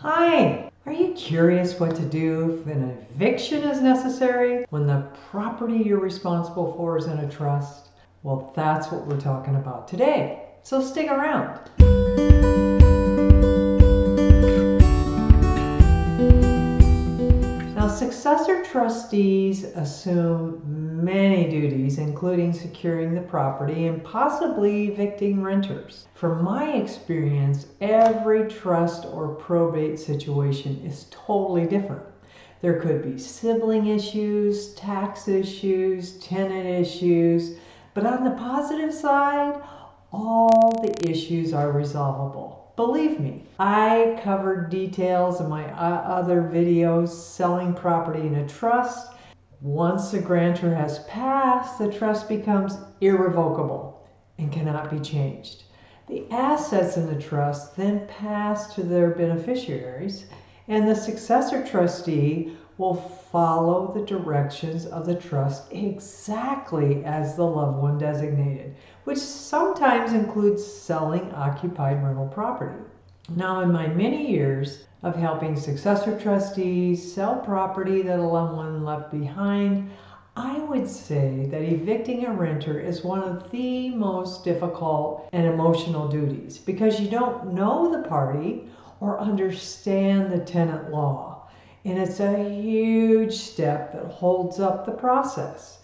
Hi! Are you curious what to do if an eviction is necessary when the property you're responsible for is in a trust? Well, that's what we're talking about today. So stick around. Now, successor trustees assume many duties, including securing the property and possibly evicting renters. From my experience, every trust or probate situation is totally different. There could be sibling issues, tax issues, tenant issues, but on the positive side, all the issues are resolvable. Believe me, I covered details in my other videos selling property in a trust. Once the grantor has passed, the trust becomes irrevocable and cannot be changed. The assets in the trust then pass to their beneficiaries, and the successor trustee will follow the directions of the trust exactly as the loved one designated, which sometimes includes selling occupied rental property. Now, in my many years of helping successor trustees sell property that a loved one left behind, I would say that evicting a renter is one of the most difficult and emotional duties because you don't know the party or understand the tenant law. And it's a huge step that holds up the process.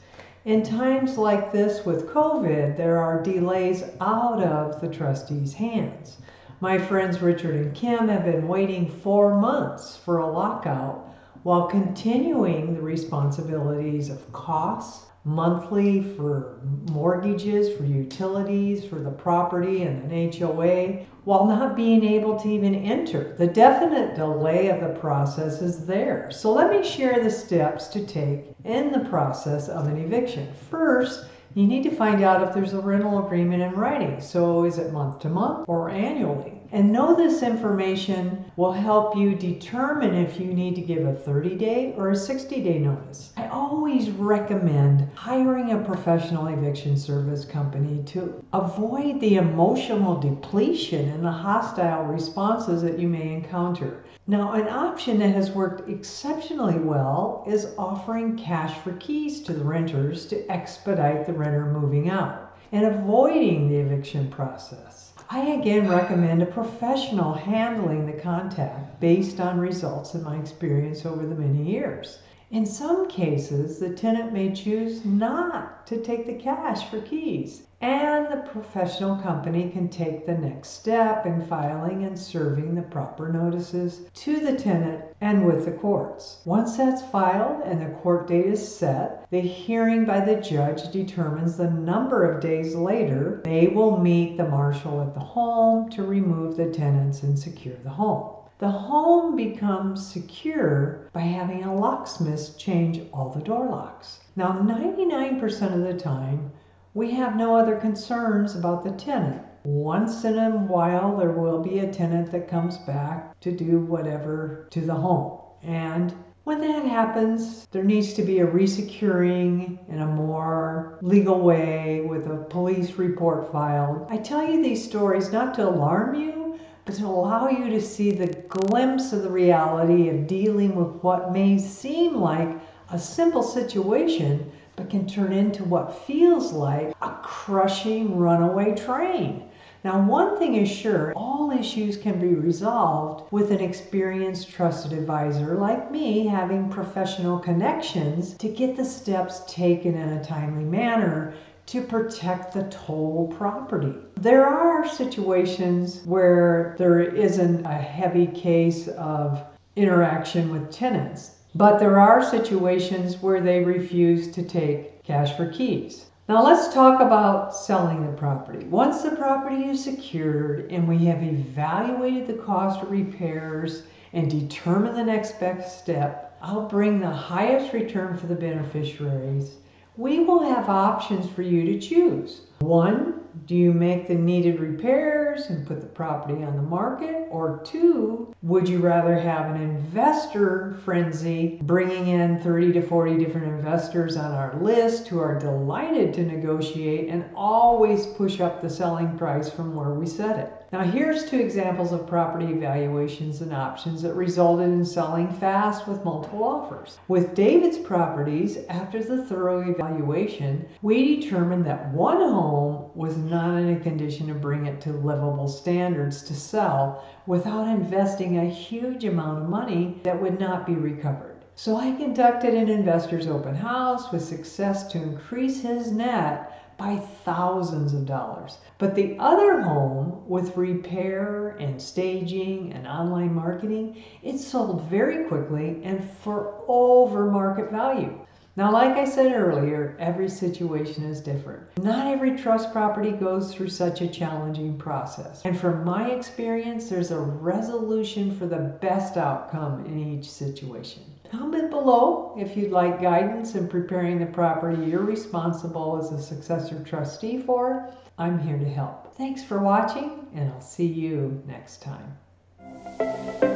In times like this with COVID, there are delays out of the trustees' hands. My friends Richard and Kim have been waiting 4 months for a lockout while continuing the responsibilities of costs, monthly for mortgages, for utilities, for the property and an HOA, while not being able to even enter. The definite delay of the process is there. So let me share the steps to take in the process of an eviction. First, you need to find out if there's a rental agreement in writing. So is it month to month or annually? And know this information will help you determine if you need to give a 30-day or a 60-day notice. I always recommend hiring a professional eviction service company to avoid the emotional depletion and the hostile responses that you may encounter. Now, an option that has worked exceptionally well is offering cash for keys to the renters to expedite the renter moving out and avoiding the eviction process. I again recommend a professional handling the contact based on results in my experience over the many years. In some cases, the tenant may choose not to take the cash for keys, and the professional company can take the next step in filing and serving the proper notices to the tenant and with the courts. Once that's filed and the court date is set, the hearing by the judge determines the number of days later they will meet the marshal at the home to remove the tenants and secure the home. The home becomes secure by having a locksmith change all the door locks. Now, 99% of the time, we have no other concerns about the tenant. Once in a while, there will be a tenant that comes back to do whatever to the home. And when that happens, there needs to be a resecuring in a more legal way with a police report filed. I tell you these stories not to alarm you, but to allow you to see the glimpse of the reality of dealing with what may seem like a simple situation, but can turn into what feels like a crushing runaway train. Now, one thing is sure, all issues can be resolved with an experienced, trusted advisor like me having professional connections to get the steps taken in a timely manner to protect the total property. There are situations where there isn't a heavy case of interaction with tenants, but there are situations where they refuse to take cash for keys. Now let's talk about selling the property. Once the property is secured and we have evaluated the cost of repairs and determined the next best step, I'll bring the highest return for the beneficiaries. We will have options for you to choose. 1, do you make the needed repairs and put the property on the market? Or 2, would you rather have an investor frenzy, bringing in 30 to 40 different investors on our list who are delighted to negotiate and always push up the selling price from where we set it? Now here's 2 examples of property evaluations and options that resulted in selling fast with multiple offers. With David's properties, after the thorough evaluation, we determined that one home was not in a condition to bring it to livable standards to sell without investing a huge amount of money that would not be recovered. So I conducted an investor's open house with success to increase his net by thousands of dollars. But the other home, with repair and staging and online marketing, it sold very quickly and for over market value. Now, like I said earlier, every situation is different. Not every trust property goes through such a challenging process. And from my experience, there's a resolution for the best outcome in each situation. Comment below if you'd like guidance in preparing the property you're responsible as a successor trustee for. I'm here to help. Thanks for watching, and I'll see you next time.